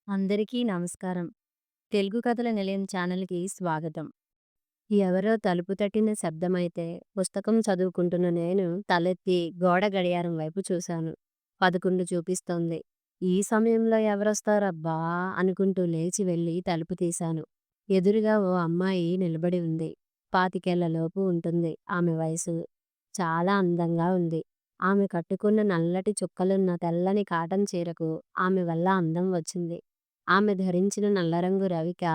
అందరికీ నమస్కారం. తెలుగు కథల నిలయం ఛానల్‌కి స్వాగతం. ఎవరో తలుపు తట్టిన శబ్దమైతే పుస్తకం చదువుకుంటున్న నేను తలెత్తి గోడ గడియారం వైపు చూశాను. 11 చూపిస్తోంది. ఈ సమయంలో ఎవరొస్తారబ్బా! అనుకుంటూ లేచి వెళ్లి తలుపు తీశాను. ఎదురుగా ఓ అమ్మాయి నిలబడి ఉంది. 25 లోపు ఉంటుంది ఆమె వయసు. చాలా అందంగా ఉంది. ఆమె కట్టుకున్న నల్లటి చుక్కలున్న తెల్లని కాటన్ చీరకు ఆమె వల్ల అందం వచ్చింది. ఆమె ధరించిన నల్లరంగు రవిక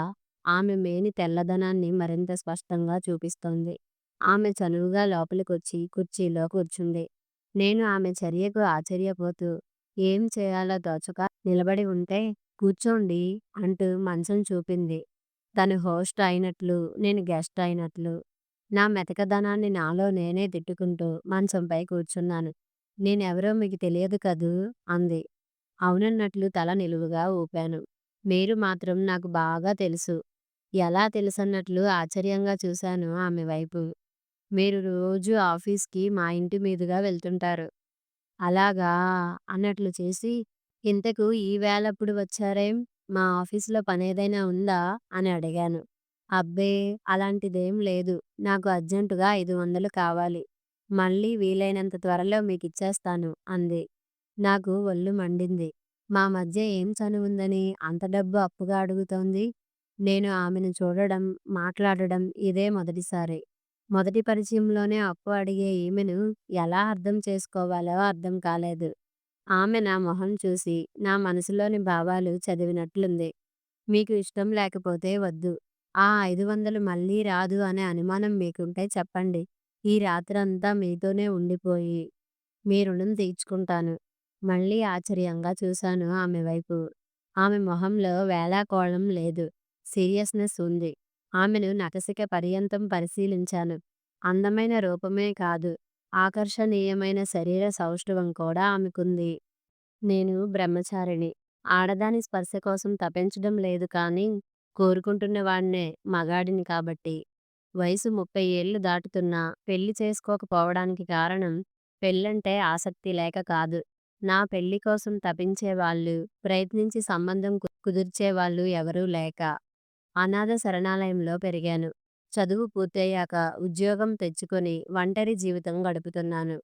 ఆమె మేని తెల్లదనాన్ని మరింత స్పష్టంగా చూపిస్తోంది. ఆమె చనువుగా లోపలికొచ్చి కుర్చీలో కూర్చుంది. నేను ఆమె చర్యకు ఆశ్చర్యపోతూ ఏం చేయాలో తోచక నిలబడి ఉంటే, "కూర్చోండి" అంటూ మంచం చూపింది. తను హోస్ట్ అయినట్లు, నేను గెస్ట్ అయినట్లు. నా మెతకదనాన్ని నాలో నేనే తిట్టుకుంటూ మంచంపై కూర్చున్నాను. "నేనెవరో మీకు తెలియదు కదూ" అంది. అవునన్నట్లు తల నిలువుగా ఊపాను. "మీరు మాత్రం నాకు బాగా తెలుసు." ఎలా తెలుసన్నట్లు ఆశ్చర్యంగా చూశాను ఆమె వైపు. "మీరు రోజూ ఆఫీస్‌కి మా ఇంటి మీదుగా వెళ్తుంటారు." "అలాగా" అన్నట్లు చేసి, "ఇంతకు ఈ వేళప్పుడు వచ్చారేం? మా ఆఫీసులో పనేదైనా ఉందా?" అని అడిగాను. "అబ్బే! అలాంటిదేం లేదు. నాకు అర్జెంటుగా 500 కావాలి. మళ్ళీ వీలైనంత త్వరలో మీకిచ్చేస్తాను" అంది. నాకు ఒళ్ళు మండింది. మా మధ్య ఏం చనువుందని అంత డబ్బు అప్పుగా అడుగుతోంది? నేను ఆమెను చూడడం, మాట్లాడడం ఇదే మొదటిసారి. మొదటి పరిచయంలోనే అప్పు అడిగే ఈమెను ఎలా అర్థం చేసుకోవాలో అర్థం కాలేదు. ఆమె నా మొహం చూసి, నా మనసులోని భావాలు చదివినట్లుంది. "మీకు ఇష్టం లేకపోతే వద్దు. ఆ 500 మళ్ళీ రాదు అనే అనుమానం మీకుంటే చెప్పండి. ఈ రాత్రంతా మీతోనే ఉండిపోయి మీ రుణం తీర్చుకుంటాను." మళ్ళీ ఆశ్చర్యంగా చూశాను ఆమె వైపు. ఆమె మొహంలో వేళాకోళం లేదు. సీరియస్‌నెస్ ఉంది. ఆమెను నఖశిఖ పర్యంతం పరిశీలించాను. అందమైన రూపమే కాదు, ఆకర్షణీయమైన శరీర సౌష్ఠవం కూడా ఆమెకుంది. నేను బ్రహ్మచారిణి. ఆడదాని స్పర్శ కోసం తపించడం లేదు కానీ, కోరుకుంటున్న వాడినే మగాడిని కాబట్టి. వయసు 30 ఏళ్లు దాటుతున్నా పెళ్లి చేసుకోకపోవడానికి కారణం పెళ్ళంటే ఆసక్తి లేక కాదు. నా పెళ్లి కోసం తపించేవాళ్ళు, ప్రయత్నించి సంబంధం కుదిర్చేవాళ్ళు ఎవరూ లేక. అనాథ శరణాలయంలో పెరిగాను. చదువు పూర్తయ్యాక ఉద్యోగం తెచ్చుకొని ఒంటరి జీవితం గడుపుతున్నాను.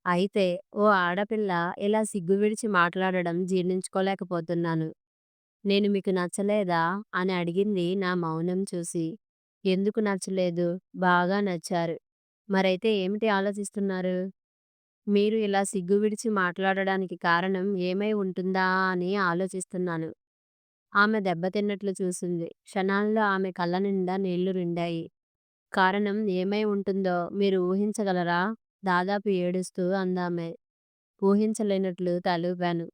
అయితే ఓ ఆడపిల్ల ఇలా సిగ్గు విడిచి మాట్లాడడం జీర్ణించుకోలేకపోతున్నాను. "నేను మీకు నచ్చలేదా?" అని అడిగింది నా మౌనం చూసి. "ఎందుకు నచ్చలేదు? బాగా నచ్చారు." "మరైతే ఏమిటి ఆలోచిస్తున్నారు?" "మీరు ఇలా సిగ్గు విడిచి మాట్లాడడానికి కారణం ఏమై ఉంటుందా అని ఆలోచిస్తున్నాను." ఆమె దెబ్బతిన్నట్లు చూసింది. క్షణాల్లో ఆమె కళ్ళ నిండా నీళ్లు నిండాయి. "కారణం ఏమై ఉంటుందో మీరు ఊహించగలరా?" దాదాపు ఏడుస్తూ అందామె. ఊహించలేనట్లు తలూపాను.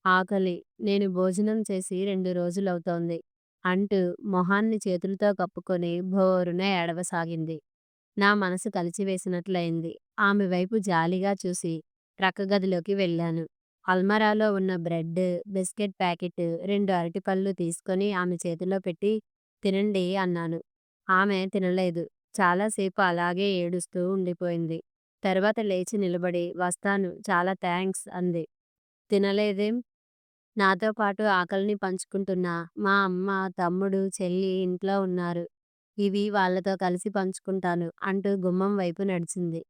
"ఆకలి. నేను భోజనం చేసి 2 రోజులవుతోంది" అంటూ మొహాన్ని చేతులతో కప్పుకొని భోరున ఏడవసాగింది. నా మనసు కలిచివేసినట్లయింది. ఆమె వైపు జాలిగా చూసి ప్రక్క గదిలోకి వెళ్ళాను. అల్మారాలో ఉన్న బ్రెడ్, బిస్కెట్ ప్యాకెట్, 2 అరటిపళ్ళు తీసుకొని ఆమె చేతిలో పెట్టి "తినండి" అన్నాను. ఆమె తినలేదు. చాలాసేపు అలాగే ఏడుస్తూ ఉండిపోయింది. తర్వాత లేచి నిలబడి "వస్తాను. చాలా థాంక్స్" అంది. "తినలేదేం?" "నాతో పాటు ఆకలిని పంచుకుంటున్న మా అమ్మ, తమ్ముడు, చెల్లి ఇంట్లో ఉన్నారు. ఇవి వాళ్ళతో కలిసి పంచుకుంటాను" అంటూ గుమ్మం వైపు నడిచింది.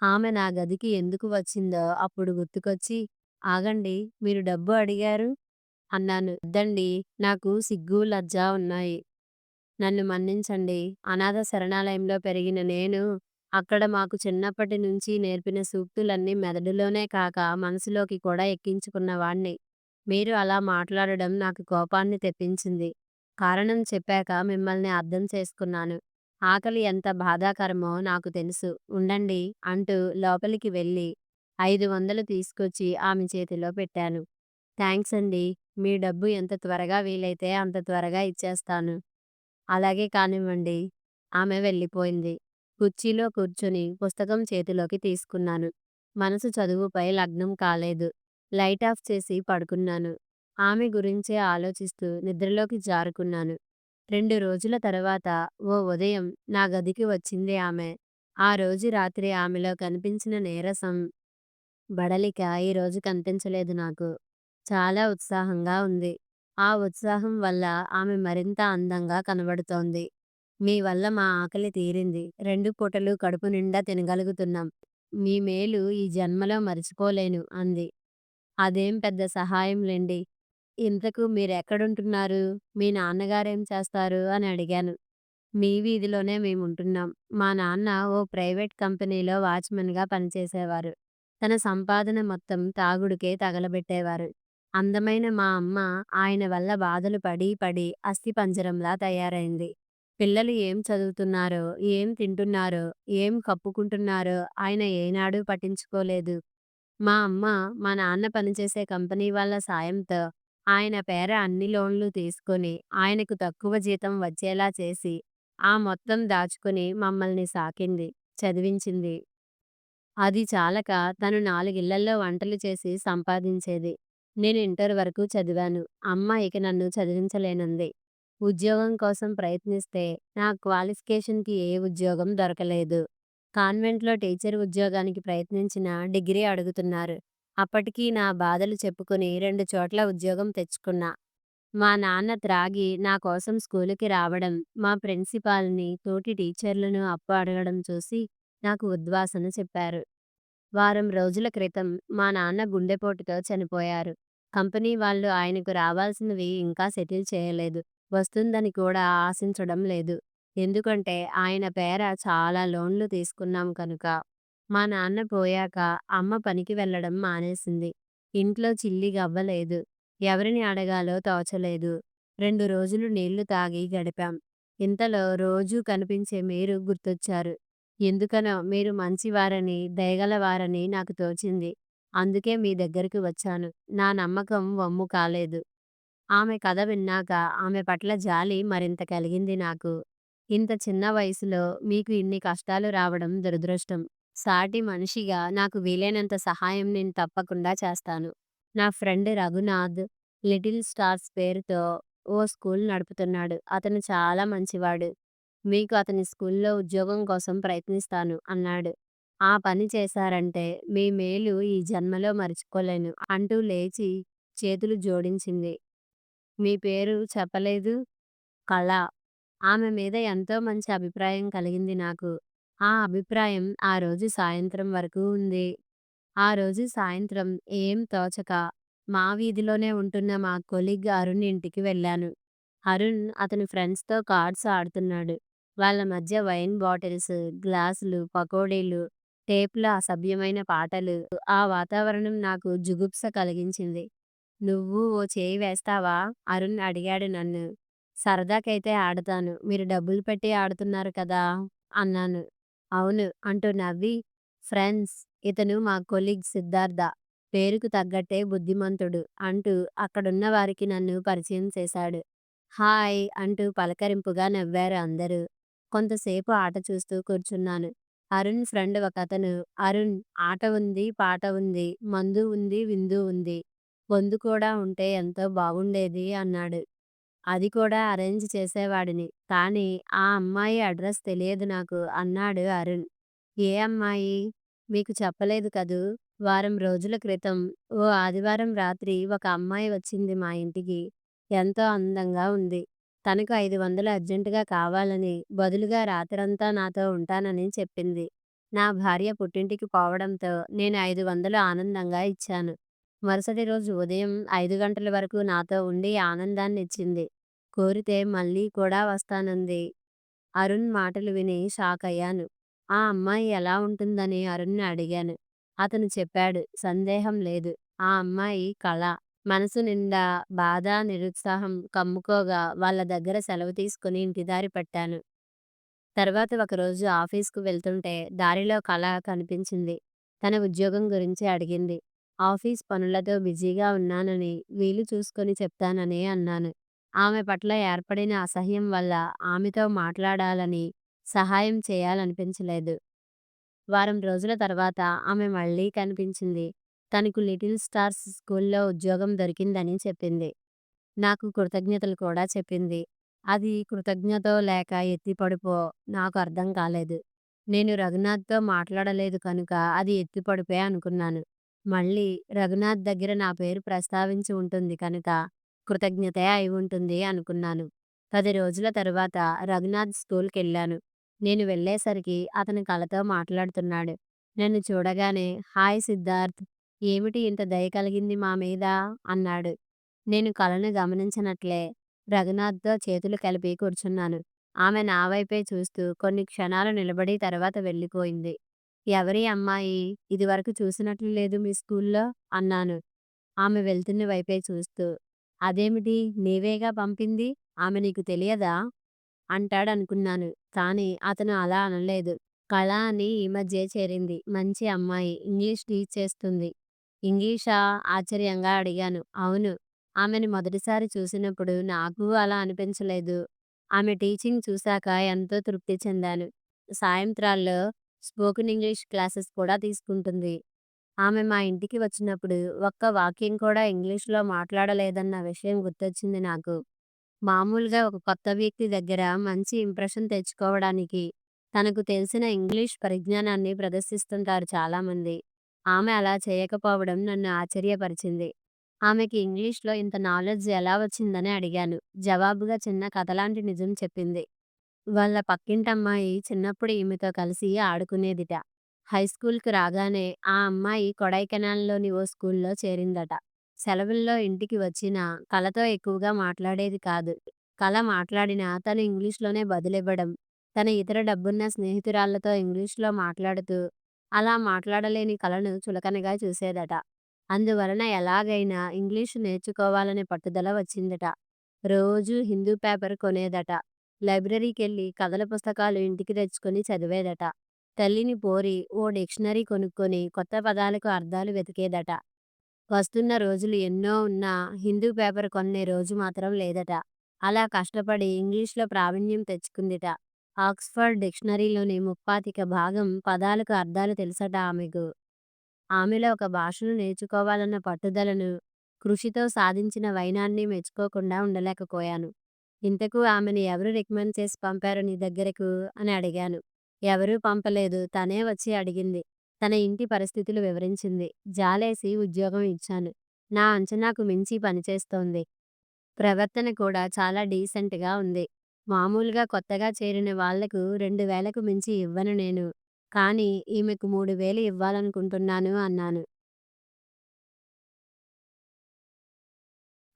ఆమె నా గదికి ఎందుకు వచ్చిందో అప్పుడు గుర్తుకొచ్చి "ఆగండి, మీరు డబ్బు అడిగారు" అన్నాను. "వద్దండి, నాకు సిగ్గు, లజ్జ ఉన్నాయి. నన్ను మన్నించండి. అనాథ శరణాలయంలో పెరిగిన నేను అక్కడ మాకు చిన్నప్పటి నుంచి నేర్పిన సూక్తులన్నీ మెదడులోనే కాక మనసులోకి కూడా ఎక్కించుకున్నవాణ్ణి. మీరు అలా మాట్లాడడం నాకు కోపాన్ని తెప్పించింది. కారణం చెప్పాక మిమ్మల్ని అర్థం చేసుకున్నాను. ఆకలి ఎంత బాధాకరమో నాకు తెలుసు. ఉండండి" అంటూ లోపలికి వెళ్ళి 500 తీసుకొచ్చి ఆమె చేతిలో పెట్టాను. "థాంక్స్ అండి. మీ డబ్బు ఎంత త్వరగా వీలైతే అంత త్వరగా ఇచ్చేస్తాను." "అలాగే కానివ్వండి." ఆమె వెళ్ళిపోయింది. కుర్చీలో కూర్చొని పుస్తకం చేతిలోకి తీసుకున్నాను. మనసు చదువుపై లగ్నం కాలేదు. లైట్ ఆఫ్ చేసి పడుకున్నాను. ఆమె గురించే ఆలోచిస్తూ నిద్రలోకి జారుకున్నాను. 2 రోజుల తర్వాత ఓ ఉదయం నా గదికి వచ్చింది ఆమె. ఆ రోజు రాత్రి ఆమెలో కనిపించిన నీరసం, బడలిక ఈరోజు కనిపించలేదు నాకు. చాలా ఉత్సాహంగా ఉంది. ఆ ఉత్సాహం వల్ల ఆమె మరింత అందంగా కనబడుతోంది. మీ వల్ల మా ఆకలి తీరింది. 2 పూటలు కడుపు నిండా తినగలుగుతున్నాం. మీ మేలు ఈ జన్మలో మరిచిపోలేను అంది. అదేం పెద్ద సహాయంలెండి. ఇంతకు మీరెక్కడుంటున్నారు? మీ నాన్నగారేం చేస్తారు? అని అడిగాను. మీ వీధిలోనే మేముంటున్నాం. మా నాన్న ఓ ప్రైవేట్ కంపెనీలో వాచ్‌మెన్‌గా పనిచేసేవారు. తన సంపాదన మొత్తం తాగుడుకే తగలబెట్టేవారు. అందమైన మా అమ్మ ఆయన వల్ల బాధలు పడి, పడి అస్థిపంజరంలా తయారైంది. పిల్లలు ఏం చదువుతున్నారో, ఏం తింటున్నారో, ఏం కప్పుకుంటున్నారో ఆయన ఏనాడూ పట్టించుకోలేదు. మా అమ్మ, మా నాన్న పనిచేసే కంపెనీ వాళ్ళ సాయంతో ఆయన పేర అన్ని లోన్‌లు తీసుకొని, ఆయనకు తక్కువ జీతం వచ్చేలా చేసి, ఆ మొత్తం దాచుకొని మమ్మల్ని సాకింది, చదివించింది. అది చాలక తను 4 ఇళ్లల్లో వంటలు చేసి సంపాదించేది. నేను ఇంటర్ వరకు చదివాను. అమ్మ ఇక నన్ను చదివించలేనంది. ఉద్యోగం కోసం ప్రయత్నిస్తే నా క్వాలిఫికేషన్‌కి ఏ ఉద్యోగం దొరకలేదు. కాన్వెంట్‌లో టీచర్ ఉద్యోగానికి ప్రయత్నించినా డిగ్రీ అడుగుతున్నారు. అప్పటికి నా బాధలు చెప్పుకొని 2 చోట్ల ఉద్యోగం తెచ్చుకున్నా. మా నాన్న త్రాగి నా కోసం స్కూలుకి రావడం, మా ప్రిన్సిపాల్‌ని, తోటి టీచర్లను అప్పు అడగడం చూసి నాకు ఉద్వాసన చెప్పారు. వారం రోజుల క్రితం మా నాన్న గుండెపోటుతో చనిపోయారు. కంపెనీ వాళ్ళు ఆయనకు రావాల్సినవి ఇంకా సెటిల్ చేయలేదు. వస్తుందని కూడా ఆశించడం లేదు. ఎందుకంటే ఆయన పేర చాలా లోన్లు తీసుకున్నాం కనుక. మా నాన్న పోయాక అమ్మ పనికి వెళ్ళడం మానేసింది. ఇంట్లో చిల్లి గవ్వ లేదు. ఎవరిని అడగాలో తోచలేదు. 2 రోజులు నీళ్లు తాగి గడిపాం. ఇంతలో రోజూ కనిపించే మీరు గుర్తొచ్చారు. ఎందుకనో మీరు మంచివారని, దయగలవారని నాకు తోచింది. అందుకే మీ దగ్గరికి వచ్చాను. నా నమ్మకం వమ్ము కాలేదు. ఆమె కథ విన్నాక ఆమె పట్ల జాలి మరింత కలిగింది నాకు. ఇంత చిన్న వయసులో మీకు ఇన్ని కష్టాలు రావడం దురదృష్టం. సాటి మనిషిగా నాకు వీలైనంత సహాయం నేను తప్పకుండా చేస్తాను. నా ఫ్రెండ్ రఘునాథ్ 'లిటిల్ స్టార్స్' పేరుతో ఓ స్కూల్ నడుపుతున్నాడు. అతను చాలా మంచివాడు. మీకు అతని స్కూల్‌లో ఉద్యోగం కోసం ప్రయత్నిస్తాను అన్నాడు. ఆ పని చేశారంటే మీ మేలు ఈ జన్మలో మరిచిపోలేను అంటూ లేచి చేతులు జోడించింది. మీ పేరు చెప్పలేదు? కళ. ఆమె మీద ఎంతో మంచి అభిప్రాయం కలిగింది నాకు. ఆ అభిప్రాయం ఆ రోజు సాయంత్రం వరకు ఉంది. ఆ రోజు సాయంత్రం ఏం తోచక మా వీధిలోనే ఉంటున్న మా కొలీగ్ అరుణ్ ఇంటికి వెళ్ళాను. అరుణ్ అతని ఫ్రెండ్స్‌తో కార్డ్స్ ఆడుతున్నాడు. వాళ్ళ మధ్య వైన్ బాటిల్స్, గ్లాసులు, పకోడీలు, టేప్‌లో అసభ్యమైన పాటలు. ఆ వాతావరణం నాకు జుగుప్స కలిగించింది. "నువ్వు ఓ చేయి వేస్తావా?" అరుణ్ అడిగాడు నన్ను. "సరదాకైతే ఆడతాను. మీరు డబ్బులు పెట్టి ఆడుతున్నారు కదా!" అన్నాను. "అవును" అంటూ నవ్వి, "ఫ్రెండ్స్, ఇతను మా కొలీగ్ సిద్ధార్థ. పేరుకు తగ్గట్టే బుద్ధిమంతుడు" అంటూ అక్కడున్న వారికి నన్ను పరిచయం చేశాడు. హాయ్ అంటూ పలకరింపుగా నవ్వారు అందరూ. కొంతసేపు ఆట చూస్తూ కూర్చున్నాను. అరుణ్ ఫ్రెండ్ ఒకతను, "అరుణ్, ఆట ఉంది, పాట ఉంది, మందు ఉంది, విందు ఉంది. పొందు కూడా ఉంటే ఎంతో బాగుండేది" అన్నాడు. "అది కూడా అరేంజ్ చేసేవాడిని. కానీ ఆ అమ్మాయి అడ్రస్ తెలియదు నాకు" అన్నాడు అరుణ్. "ఏ అమ్మాయి? మీకు చెప్పలేదు కదూ! వారం రోజుల క్రితం ఓ ఆదివారం రాత్రి ఒక అమ్మాయి వచ్చింది మా ఇంటికి. ఎంతో అందంగా ఉంది. తనకు 500 అర్జెంటుగా కావాలని, బదులుగా రాత్రంతా నాతో ఉంటానని చెప్పింది. నా భార్య పుట్టింటికి పోవడంతో నేను 500 ఆనందంగా ఇచ్చాను. మరుసటి రోజు ఉదయం 5 గంటల వరకు నాతో ఉండి ఆనందాన్నిచ్చింది. కోరితే మళ్ళీ కూడా వస్తానంది." అరుణ్ మాటలు విని షాకయ్యాను. ఆ అమ్మాయి ఎలా ఉంటుందని అరుణ్‌ని అడిగాను. అతను చెప్పాడు. సందేహం లేదు. ఆ అమ్మాయి కళ. మనసు నిండా బాధ, నిరుత్సాహం కమ్ముకోగా వాళ్ళ దగ్గర సెలవు తీసుకుని ఇంటి దారి పట్టాను. తర్వాత ఒకరోజు ఆఫీస్‌కు వెళ్తుంటే దారిలో కళ కనిపించింది. తన ఉద్యోగం గురించి అడిగింది. ఆఫీస్ పనులతో బిజీగా ఉన్నానని, వీలు చూసుకొని చెప్తానని అన్నాను. ఆమె పట్ల ఏర్పడిన అసహ్యం వల్ల ఆమెతో మాట్లాడాలని, సహాయం చేయాలనిపించలేదు. వారం రోజుల తర్వాత ఆమె మళ్ళీ కనిపించింది. తనకు 'లిటిల్ స్టార్స్' స్కూల్‌లో ఉద్యోగం దొరికిందని చెప్పింది. నాకు కృతజ్ఞతలు కూడా చెప్పింది. అది కృతజ్ఞతో లేక ఎత్తిపడుపో నాకు అర్థం కాలేదు. నేను రఘునాథ్‌తో మాట్లాడలేదు కనుక అది ఎత్తిపడుపే అనుకున్నాను. మళ్ళీ రఘునాథ్ దగ్గర నా పేరు ప్రస్తావించి ఉంటుంది కనుక కృతజ్ఞతే అయి ఉంటుంది అనుకున్నాను. 10 రోజుల తరువాత రఘునాథ్ స్కూల్‌కెళ్ళాను. నేను వెళ్ళేసరికి అతను కళతో మాట్లాడుతున్నాడు. నన్ను చూడగానే హాయ్ సిద్ధార్థ్! ఏమిటి ఇంత దయ కలిగింది మా మీద? అన్నాడు. నేను కళను గమనించనట్లే రఘునాథ్‌తో చేతులు కలిపి కూర్చున్నాను. ఆమె నా వైపే చూస్తూ కొన్ని క్షణాలు నిలబడి తర్వాత వెళ్ళిపోయింది. ఎవరీ అమ్మాయి? ఇదివరకు చూసినట్లు లేదు మీ స్కూల్లో అన్నాను. ఆమె వెళ్తున్న వైపే చూస్తూ. అదేమిటి నీవేగా పంపింది? ఆమె నీకు తెలియదా? అంటాడనుకున్నాను. కానీ అతను అలా అనలేదు. కళ అని ఈ మధ్యే చేరింది. మంచి అమ్మాయి. ఇంగ్లీష్ టీచ్ చేస్తుంది. ఇంగ్లీషా? ఆశ్చర్యంగా అడిగాను. అవును. ఆమెని మొదటిసారి చూసినప్పుడు నాకు అలా అనిపించలేదు. ఆమె టీచింగ్ చూశాక ఎంతో తృప్తి చెందాను. సాయంత్రాల్లో స్పోకెన్ ఇంగ్లీష్ క్లాసెస్ కూడా తీసుకుంటుంది. ఆమె మా ఇంటికి వచ్చినప్పుడు ఒక్క వాక్యం కూడా ఇంగ్లీష్‌లో మాట్లాడలేదన్న విషయం గుర్తొచ్చింది నాకు. మామూలుగా ఒక కొత్త వ్యక్తి దగ్గర మంచి ఇంప్రెషన్ తెచ్చుకోవడానికి తనకు తెలిసిన ఇంగ్లీష్ పరిజ్ఞానాన్ని ప్రదర్శిస్తుంటారు చాలామంది. ఆమె అలా చేయకపోవడం నన్ను ఆశ్చర్యపరిచింది. ఆమెకి ఇంగ్లీష్‌లో ఇంత నాలెడ్జ్ ఎలా వచ్చిందని అడిగాను. జవాబుగా చిన్న కథలాంటి నిజం చెప్పింది. వాళ్ళ పక్కింటమ్మాయి చిన్నప్పుడు ఈమెతో కలిసి ఆడుకునేదిట. హైస్కూల్‌కి రాగానే ఆ అమ్మాయి కొడైకెనాల్‌లోని ఓ స్కూల్‌లో చేరిందట. సెలవుల్లో ఇంటికి వచ్చినా కళతో ఎక్కువగా మాట్లాడేది కాదు. కళ మాట్లాడినా తను ఇంగ్లీష్‌లోనే బదులివ్వడం. తన ఇతర డబ్బున్న స్నేహితురాళ్ళతో ఇంగ్లీష్‌లో మాట్లాడుతూ, అలా మాట్లాడలేని కళను చులకనగా చూసేదట. అందువలన ఎలాగైనా ఇంగ్లీషు నేర్చుకోవాలనే పట్టుదల వచ్చిందట. రోజూ హిందూ పేపర్ కొనేదట. లైబ్రరీకెళ్ళి కథల పుస్తకాలు ఇంటికి తెచ్చుకొని చదివేదట. తల్లిని పోరి ఓ డిక్షనరీ కొనుక్కొని కొత్త పదాలకు అర్థాలు వెతికేదట. వస్తున్న రోజులు ఎన్నో ఉన్నా హిందూ పేపర్ కొనే రోజు మాత్రం లేదట. అలా కష్టపడి ఇంగ్లీష్‌లో ప్రావీణ్యం తెచ్చుకుందిట. ఆక్స్‌ఫర్డ్ డిక్షనరీలోని ముప్పాతిక భాగం పదాలకు అర్థాలు తెలుసట ఆమెకు. ఆమెలో ఒక భాషను నేర్చుకోవాలన్న పట్టుదలను, కృషితో సాధించిన వైనాన్ని మెచ్చుకోకుండా ఉండలేకపోయాను. ఇంతకు ఆమెని ఎవరు రికమెండ్ చేసి పంపారు నీ దగ్గరకు అని అడిగాను. ఎవరూ పంపలేదు. తనే వచ్చి అడిగింది. తన ఇంటి పరిస్థితులు వివరించింది. జాలేసి ఉద్యోగం ఇచ్చాను. నా అంచనాకు మించి పనిచేస్తోంది. ప్రవర్తన కూడా చాలా డీసెంట్‌గా ఉంది. మామూలుగా కొత్తగా చేరిన వాళ్లకు 2000కు మించి ఇవ్వను నేను. కానీ ఈమెకు 3000 ఇవ్వాలనుకుంటున్నాను అన్నాను.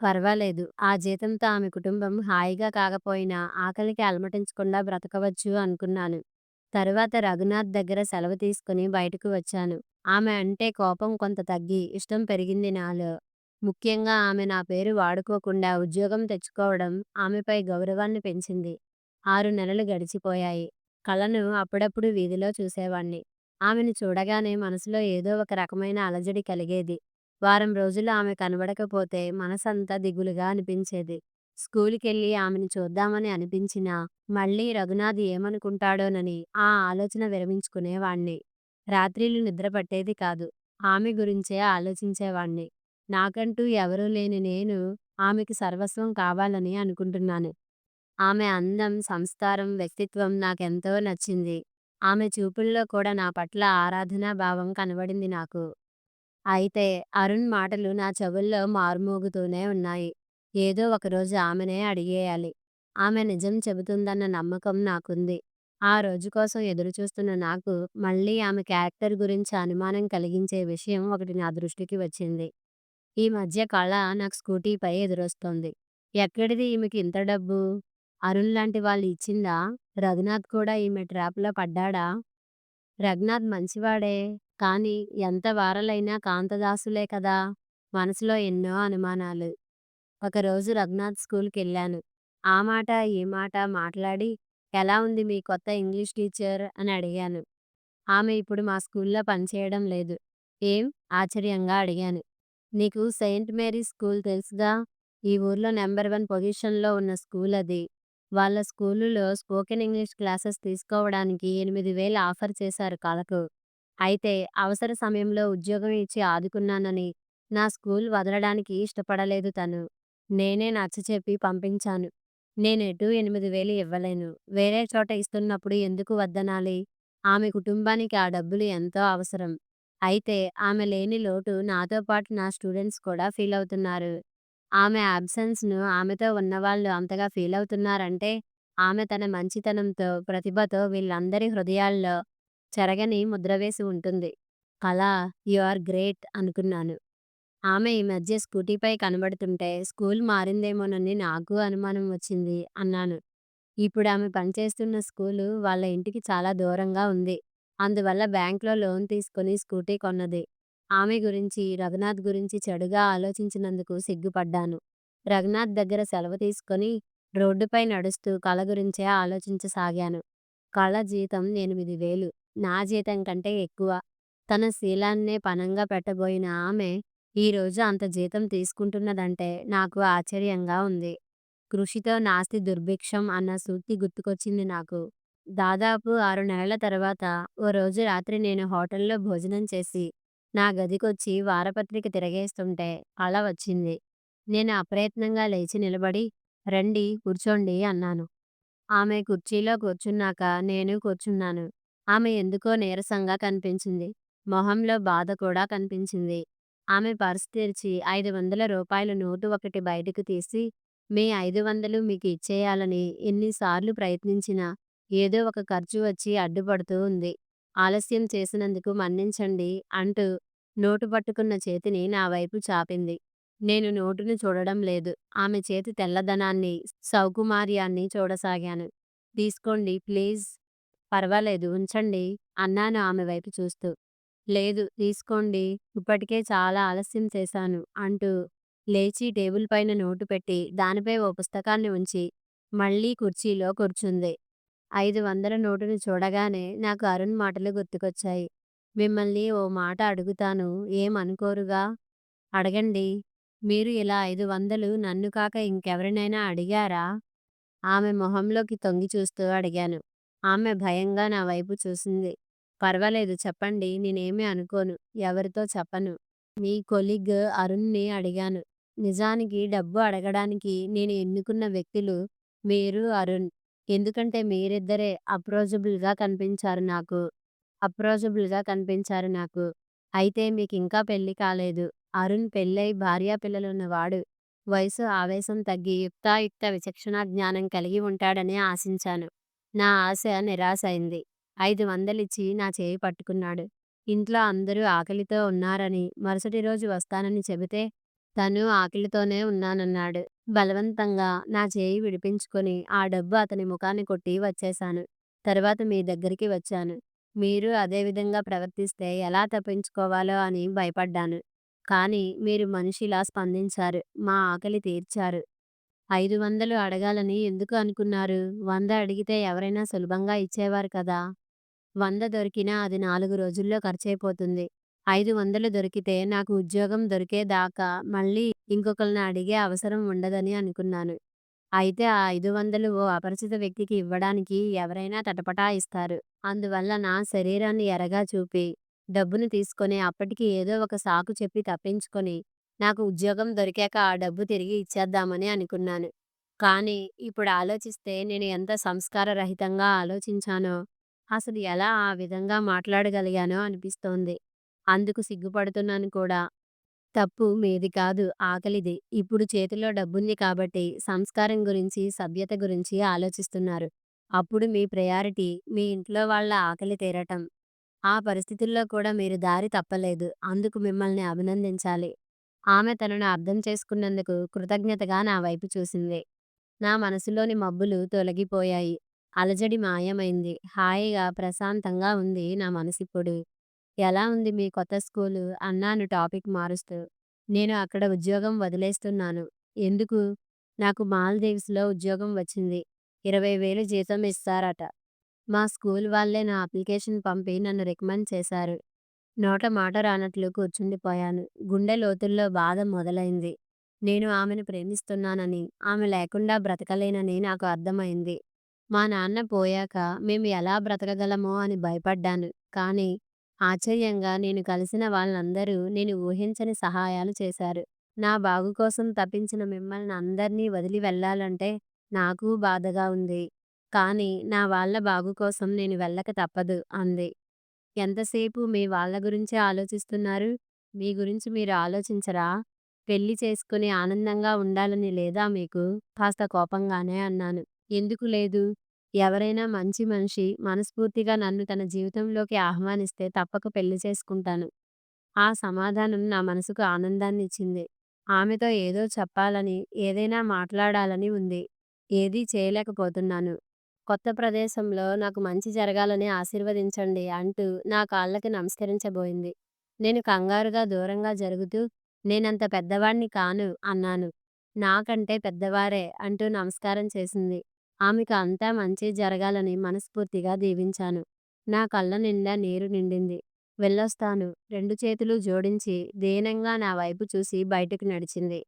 పర్వాలేదు. ఆ జీతంతో ఆమె కుటుంబం హాయిగా కాకపోయినా ఆకలికి అలమటించకుండా బ్రతకవచ్చు అనుకున్నాను. తరువాత రఘునాథ్ దగ్గర సెలవు తీసుకుని బయటకు వచ్చాను. ఆమె అంటే కోపం కొంత తగ్గి ఇష్టం పెరిగింది నాలో. ముఖ్యంగా ఆమె నా పేరు వాడుకోకుండా ఉద్యోగం తెచ్చుకోవడం ఆమెపై గౌరవాన్ని పెంచింది. 6 నెలలు గడిచిపోయాయి. కళను అప్పుడప్పుడు వీధిలో చూసేవాణ్ణి. ఆమెను చూడగానే మనసులో ఏదో ఒక రకమైన అలజడి కలిగేది. వారం రోజులు ఆమె కనబడకపోతే మనసంతా దిగులుగా అనిపించేది. స్కూలుకెళ్ళి ఆమెను చూద్దామని అనిపించినా, మళ్ళీ రఘునాథ్ ఏమనుకుంటాడోనని ఆ ఆలోచన విరమించుకునేవాణ్ణి. రాత్రిళ్ళు నిద్ర పట్టేది కాదు. ఆమె గురించే ఆలోచించేవాణ్ణి. నాకంటూ ఎవరూ లేని నేను ఆమెకి సర్వస్వం కావాలని అనుకుంటున్నాను. ఆమె అందం, సంస్కారం, వ్యక్తిత్వం నాకెంతో నచ్చింది. ఆమె చూపుల్లో కూడా నా పట్ల ఆరాధనా భావం కనబడింది నాకు. అయితే అరుణ్ మాటలు నా చెవుల్లో మారుమోగుతూనే ఉన్నాయి. ఏదో ఒకరోజు ఆమెనే అడిగేయాలి. ఆమె నిజం చెబుతుందన్న నమ్మకం నాకుంది. ఆ రోజు కోసం ఎదురుచూస్తున్న నాకు మళ్ళీ ఆమె క్యారెక్టర్ గురించి అనుమానం కలిగించే విషయం ఒకటి నా దృష్టికి వచ్చింది. ఈ మధ్య కళ నాకు స్కూటీపై ఎదురొస్తోంది. ఎక్కడిది ఈమెకి ఇంత డబ్బు? అరుణ్ లాంటి వాళ్ళు ఇచ్చిందా? రఘునాథ్ కూడా ఈమె ట్రాప్‌లో పడ్డాడా? రఘునాథ్ మంచివాడే. కానీ ఎంత వారలైనా కాంతదాసులే కదా! మనసులో ఎన్నో అనుమానాలు. ఒకరోజు రఘునాథ్ స్కూల్‌కెళ్ళాను. ఆ మాట, ఈ మాట మాట్లాడి, ఎలా ఉంది మీ కొత్త ఇంగ్లీష్ టీచర్ అని అడిగాను. ఆమె ఇప్పుడు మా స్కూల్‌లో పనిచేయడం లేదు. ఏం? ఆశ్చర్యంగా అడిగాను. నీకు సెయింట్ మేరీస్ స్కూల్ తెలుసుగా? ఈ ఊర్లో నంబర్ 1 పొజిషన్‌లో ఉన్న స్కూల్ అది. వాళ్ళ స్కూలులో స్పోకెన్ ఇంగ్లీష్ క్లాసెస్ తీసుకోవడానికి 8000 ఆఫర్ చేశారు కళకు. అయితే అవసర సమయంలో ఉద్యోగం ఇచ్చి ఆదుకున్నానని నా స్కూల్ వదలడానికి ఇష్టపడలేదు తను. నేనే నచ్చచెప్పి పంపించాను. నేనెటూ 8000 ఇవ్వలేను. వేరే చోట ఇస్తున్నప్పుడు ఎందుకు వద్దనాలి? ఆమె కుటుంబానికి ఆ డబ్బులు ఎంతో అవసరం. అయితే ఆమె లేని లోటు నాతో పాటు నా స్టూడెంట్స్ కూడా ఫీలవుతున్నారు. ఆమె యాబ్సెన్స్‌ను ఆమెతో ఉన్నవాళ్ళు అంతగా ఫీలవుతున్నారంటే, ఆమె తన మంచితనంతో, ప్రతిభతో వీళ్ళందరి హృదయాల్లో చెరగని ముద్ర వేసి ఉంటుంది. కళ, యూ ఆర్ గ్రేట్ అనుకున్నాను. ఆమె ఈ మధ్య స్కూటీపై కనబడుతుంటే స్కూల్ మారిందేమోనని నాకు అనుమానం వచ్చింది అన్నాను. ఇప్పుడామె పనిచేస్తున్న స్కూలు వాళ్ళ ఇంటికి చాలా దూరంగా ఉంది. అందువల్ల బ్యాంక్‌లో లోన్ తీసుకొని స్కూటీ కొన్నది. ఆమె గురించి, రఘునాథ్ గురించి చెడుగా ఆలోచించినందుకు సిగ్గుపడ్డాను. రఘునాథ్ దగ్గర సెలవు తీసుకొని రోడ్డుపై నడుస్తూ కళ గురించే ఆలోచించసాగాను. కళ జీతం 8,000 నా జీతం కంటే ఎక్కువ. తన శీలాన్నే పణంగా పెట్టబోయిన ఆమె ఈరోజు అంత జీతం తీసుకుంటున్నదంటే నాకు ఆశ్చర్యంగా ఉంది. కృషితో నాస్తి దుర్భిక్షం అన్న సూక్తి గుర్తుకొచ్చింది నాకు. దాదాపు 6 నెలల తర్వాత ఓ రోజు రాత్రి నేను హోటల్లో భోజనం చేసి నా గదికొచ్చి వారపత్రిక తిరగేస్తుంటే కల వచ్చింది. నేను అప్రయత్నంగా లేచి నిలబడి రండి కూర్చోండి అన్నాను. ఆమె కుర్చీలో కూర్చున్నాక నేను కూర్చున్నాను. ఆమె ఎందుకో నీరసంగా కనిపించింది. మొహంలో బాధ కూడా కనిపించింది. ఆమె పర్స్ తెరిచి రూ. 500 నోటు ఒకటి బయటకు తీసి, మీ 500 మీకు ఇచ్చేయాలని ఎన్నిసార్లు ప్రయత్నించినా ఏదో ఒక ఖర్చు వచ్చి అడ్డుపడుతూ ఉంది. ఆలస్యం చేసినందుకు మన్నించండి అంటూ నోటు పట్టుకున్న చేతిని నా వైపు చాపింది. నేను నోటును చూడడం లేదు. ఆమె చేతి తెల్లదనాన్ని, సౌకుమార్యాన్ని చూడసాగాను. తీసుకోండి ప్లీజ్. పర్వాలేదు ఉంచండి అన్నాను ఆమె వైపు చూస్తూ. లేదు తీసుకోండి. ఇప్పటికే చాలా ఆలస్యం చేశాను అంటూ లేచి టేబుల్ పైన నోటు పెట్టి దానిపై ఓ పుస్తకాన్ని ఉంచి మళ్ళీ కుర్చీలో కూర్చుంది. 500 నోటును చూడగానే నాకు అరుణ్ మాటలు గుర్తుకొచ్చాయి. మిమ్మల్ని ఓ మాట అడుగుతాను ఏమనుకోరుగా? అడగండి. మీరు ఇలా 500 నన్ను కాక ఇంకెవరినైనా అడిగారా? ఆమె మొహంలోకి తొంగి చూస్తూ అడిగాను. ఆమె భయంగా నా వైపు చూసింది. పర్వాలేదు చెప్పండి. నేనేమీ అనుకోను. ఎవరితో చెప్పను. మీ కొలీగ్ అరుణ్‌ని అడిగాను. నిజానికి డబ్బు అడగడానికి నేను ఎన్నుకున్న వ్యక్తులు మీరు, అరుణ్. ఎందుకంటే మీరిద్దరే అప్రోచబుల్‌గా కనిపించారు నాకు. అయితే మీకింకా పెళ్లి కాలేదు. అరుణ్ పెళ్లై భార్యాపిల్లలున్నవాడు. వయసు, ఆవేశం తగ్గి యుక్తాయుక్త విచక్షణా జ్ఞానం కలిగి ఉంటాడని ఆశించాను. నా ఆశ నిరాశయింది. 500 ఇచ్చి నా చేయి పట్టుకున్నాడు. ఇంట్లో అందరూ ఆకలితో ఉన్నారని, మరుసటి రోజు వస్తానని చెబితే, తను ఆకలితోనే ఉన్నానన్నాడు. బలవంతంగా నా చేయి విడిపించుకొని ఆ డబ్బు అతని ముఖాన కొట్టి వచ్చేశాను. తరువాత మీ దగ్గరికి వచ్చాను. మీరు అదే విధంగా ప్రవర్తిస్తే ఎలా తప్పించుకోవాలో అని భయపడ్డాను. కానీ మీరు మనిషిలా స్పందించారు. మా ఆకలి తీర్చారు. 500 అడగాలని ఎందుకు అనుకున్నారు? 100 అడిగితే ఎవరైనా సులభంగా ఇచ్చేవారు కదా! 100 దొరికినా అది 4 రోజుల్లో ఖర్చయిపోతుంది. 500 దొరికితే నాకు ఉద్యోగం దొరికేదాకా మళ్ళీ ఇంకొకళ్ళని అడిగే అవసరం ఉండదని అనుకున్నాను. అయితే ఆ 500 ఓ అపరిచిత వ్యక్తికి ఇవ్వడానికి ఎవరైనా తటపటాయిస్తారు. అందువల్ల నా శరీరాన్ని ఎరగా చూపి, డబ్బును తీసుకొని అప్పటికి ఏదో ఒక సాకు చెప్పి తప్పించుకొని, నాకు ఉద్యోగం దొరికాక ఆ డబ్బు తిరిగి ఇచ్చేద్దామని అనుకున్నాను. కానీ ఇప్పుడు ఆలోచిస్తే నేను ఎంత సంస్కార రహితంగా ఆలోచించానో, అసలు ఎలా ఆ విధంగా మాట్లాడగలిగానో అనిపిస్తోంది. అందుకు సిగ్గుపడుతున్నాను కూడా. తప్పు మీది కాదు, ఆకలిది. ఇప్పుడు చేతిలో డబ్బుంది కాబట్టి సంస్కారం గురించి, సభ్యత గురించి ఆలోచిస్తున్నారు. అప్పుడు మీ ప్రయారిటీ మీ ఇంట్లో వాళ్ళ ఆకలి తీరటం. ఆ పరిస్థితుల్లో కూడా మీరు దారి తప్పలేదు. అందుకు మిమ్మల్ని అభినందించాలి. ఆమె తనను అర్థం చేసుకున్నందుకు కృతజ్ఞతగా నా వైపు చూసింది. నా మనసులోని మబ్బులు తొలగిపోయాయి. అలజడి మాయమైంది. హాయిగా, ప్రశాంతంగా ఉంది నా మనసిప్పుడు. ఎలా ఉంది మీ కొత్త స్కూలు? అన్నాను టాపిక్ మారుస్తూ. నేను అక్కడ ఉద్యోగం వదిలేస్తున్నాను. ఎందుకు? నాకు మాల్దీవ్స్‌లో ఉద్యోగం వచ్చింది. 20,000 జీతం ఇస్తారట. మా స్కూల్ వాళ్ళే నా అప్లికేషన్ పంపి నన్ను రికమెండ్ చేశారు. నోట మాట రానట్లు కూర్చుండిపోయాను. గుండె లోతుల్లో బాధ మొదలైంది. నేను ఆమెను ప్రేమిస్తున్నానని, ఆమె లేకుండా బ్రతకలేనని నాకు అర్థమైంది. మా నాన్న పోయాక మేము ఎలా బ్రతకగలమో అని భయపడ్డాను. కానీ ఆశ్చర్యంగా నేను కలిసిన వాళ్ళందరూ నేను ఊహించని సహాయాలు చేశారు. నా బాగు కోసం తప్పించిన మిమ్మల్ని అందర్నీ వదిలి వెళ్ళాలంటే నాకూ బాధగా ఉంది. కానీ నా వాళ్ళ బాగు కోసం నేను వెళ్ళక తప్పదు అంది. ఎంతసేపు మీ వాళ్ళ గురించే ఆలోచిస్తున్నారు? మీ గురించి మీరు ఆలోచించరా? పెళ్లి చేసుకుని ఆనందంగా ఉండాలని లేదా మీకు? కాస్త కోపంగానే అన్నాను. ఎందుకు లేదు? ఎవరైనా మంచి మనిషి మనస్ఫూర్తిగా నన్ను తన జీవితంలోకి ఆహ్వానిస్తే తప్పక పెళ్లి చేసుకుంటాను. ఆ సమాధానం నా మనసుకు ఆనందాన్నిచ్చింది. ఆమెతో ఏదో చెప్పాలని, ఏదైనా మాట్లాడాలని ఉంది. ఏదీ చేయలేకపోతున్నాను. కొత్త ప్రదేశంలో నాకు మంచి జరగాలని ఆశీర్వదించండి అంటూ నా కాళ్ళకి నమస్కరించబోయింది. నేను కంగారుగా దూరంగా జరుగుతూ, నేనంత పెద్దవాణ్ణి కాను అన్నాను. నాకంటే పెద్దవారే అంటూ నమస్కారం చేసింది. ఆమెకు అంతా మంచే జరగాలని మనస్ఫూర్తిగా దీవించాను. నా కళ్ళ నిండా నీరు నిండింది. వెళ్ళొస్తాను. 2 చేతులు జోడించి దీనంగా నా వైపు చూసి బయటకు నడిచింది.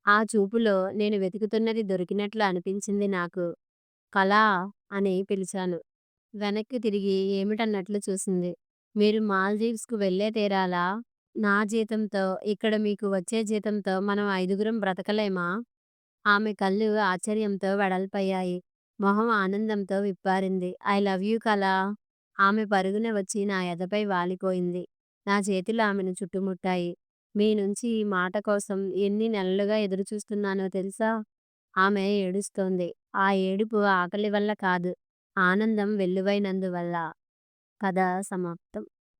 ఆ చూపులో నేను వెతుకుతున్నది దొరికినట్లు అనిపించింది నాకు. కళా! అని పిలిచాను. వెనక్కి తిరిగి ఏమిటన్నట్లు చూసింది. మీరు మాల్దీవ్స్‌కు వెళ్ళే తీరాలా? నా జీతంతో, ఇక్కడ మీకు వచ్చే జీతంతో మనం ఐదుగురం బ్రతకలేమా? ఆమె కళ్ళు ఆశ్చర్యంతో వెడల్పయ్యాయి. మొహం ఆనందంతో విప్పారింది. ఐ లవ్ యూ కలా! ఆమె పరుగున వచ్చి నా ఎదపై వాలిపోయింది. నా చేతులు ఆమెను చుట్టుముట్టాయి. మీ నుంచి ఈ మాట కోసం ఎన్ని నెలలుగా ఎదురుచూస్తున్నానో తెలుసా? ఆమె ఏడుస్తోంది. ఆ ఏడుపు ఆకలి వల్ల కాదు, ఆనందం వెల్లువైనందువల్ల. కథ సమాప్తం.